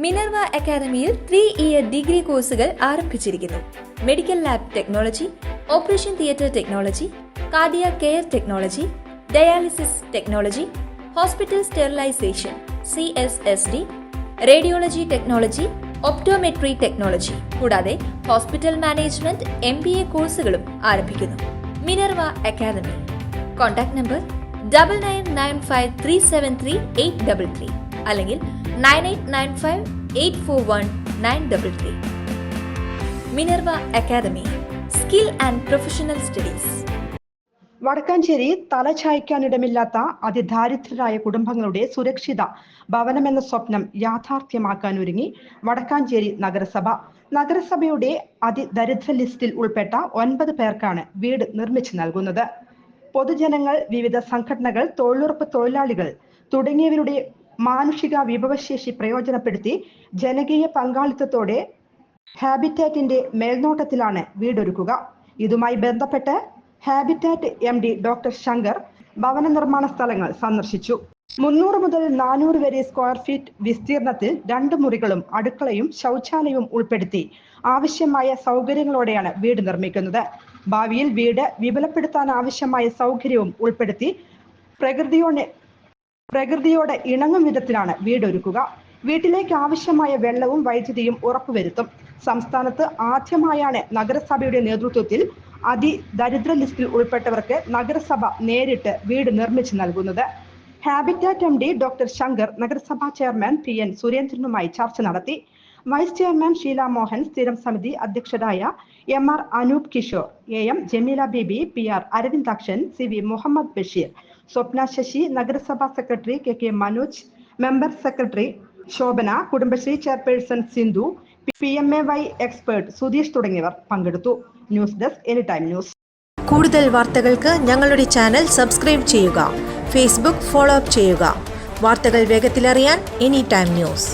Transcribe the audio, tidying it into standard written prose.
Minerva അക്കാദമിയിൽ 3-ഇയർ degree കോഴ്സുകൾ ആരംഭിച്ചിരിക്കുന്നു. Medical lab technology, operation theatre technology, cardiac care technology, dialysis technology, hospital sterilisation (CSSD), radiology technology, optometry technology കൂടാതെ hospital management MBA കോഴ്സുകളും ആരംഭിക്കുന്നു. Minerva academy. Contact number 9995373833 അല്ലെങ്കിൽ 9895841933. Minerva academy, skill and professional studies. Vadakkanchery തലചായ്ക്കാനിടമില്ലാത്ത അതിദാരിദ്ര്യരായ കുടുംബങ്ങളുടെ സുരക്ഷിത ഭവനമെന്ന സ്വപ്നം യാഥാർത്ഥ്യമാക്കാൻ ഒരുങ്ങി വടക്കാഞ്ചേരി നഗരസഭ. നഗരസഭയുടെ അതിദരിദ്ര ലിസ്റ്റിൽ ഉൾപ്പെട്ട 9 പേർക്കാണ് വീട് നിർമ്മിച്ചു നൽകുന്നത്. പൊതുജനങ്ങൾ, വിവിധ സംഘടനകൾ, തൊഴിലുറപ്പ് തൊഴിലാളികൾ തുടങ്ങിയവരുടെ മാനുഷിക വിഭവശേഷി പ്രയോജനപ്പെടുത്തി ജനകീയ പങ്കാളിത്തത്തോടെ ഹാബിറ്റാറ്റിന്റെ മേൽനോട്ടത്തിലാണ് വീടൊരുക്കുക. ഇതുമായി ബന്ധപ്പെട്ട് ഹാബിറ്റാറ്റ് MD ഡോക്ടർ ശങ്കർ ഭവന നിർമ്മാണ സ്ഥലങ്ങൾ സന്ദർശിച്ചു. 300 മുതൽ 400 വരെ സ്ക്വയർ ഫീറ്റ് വിസ്തീർണത്തിൽ 2 മുറികളും അടുക്കളയും ശൗചാലയവും ഉൾപ്പെടുത്തി ആവശ്യമായ സൗകര്യങ്ങളോടെയാണ് വീട് നിർമ്മിക്കുന്നത്. ഭാവിയിൽ വീട് വിപുലപ്പെടുത്താൻ ആവശ്യമായ സൗകര്യവും ഉൾപ്പെടുത്തി പ്രകൃതിയോട് ഇണങ്ങും വിധത്തിലാണ് വീടൊരുക്കുക. വീട്ടിലേക്ക് ആവശ്യമായ വെള്ളവും വൈദ്യുതിയും ഉറപ്പുവരുത്തും. സംസ്ഥാനത്ത് ആദ്യമായാണ് നഗരസഭയുടെ നേതൃത്വത്തിൽ അതിദരിദ്ര ലിസ്റ്റിൽ ഉൾപ്പെട്ടവർക്ക് നഗരസഭ നേരിട്ട് വീട് നിർമ്മിച്ചു നൽകുന്നത്. ഹാബിറ്റാറ്റ് MD ഡോക്ടർ ശങ്കർ നഗരസഭാ ചെയർമാൻ PN സുരേന്ദ്രനുമായി ചർച്ച നടത്തി. വൈസ് ചെയർമാൻ ഷീല മോഹൻ, സ്ഥിരം സമിതി അധ്യക്ഷരായ MR Anoop Kishore, AM Jameela Bibi, PR Aravindakshan, CV Muhammad Basheer, Swapna Sasi, നഗരസഭാ secretary KK Manoj, member secretary Shobhana, Kudumbashree chairperson Sindhu, PMAY expert Sudheesh തുടങ്ങിയവർ പങ്കെടുത്തു. News desk anytime news. കൂടുതൽ വാർത്തകൾക്ക് ഞങ്ങളുടെ ചാനൽ സബ്സ്ക്രൈബ് ചെയ്യുക. ഫേസ്ബുക്ക് ഫോളോ അപ്പ് ചെയ്യുക. വാർത്തകൾ വേഗത്തിലറിയാൻ എനിടൈം ന്യൂസ്.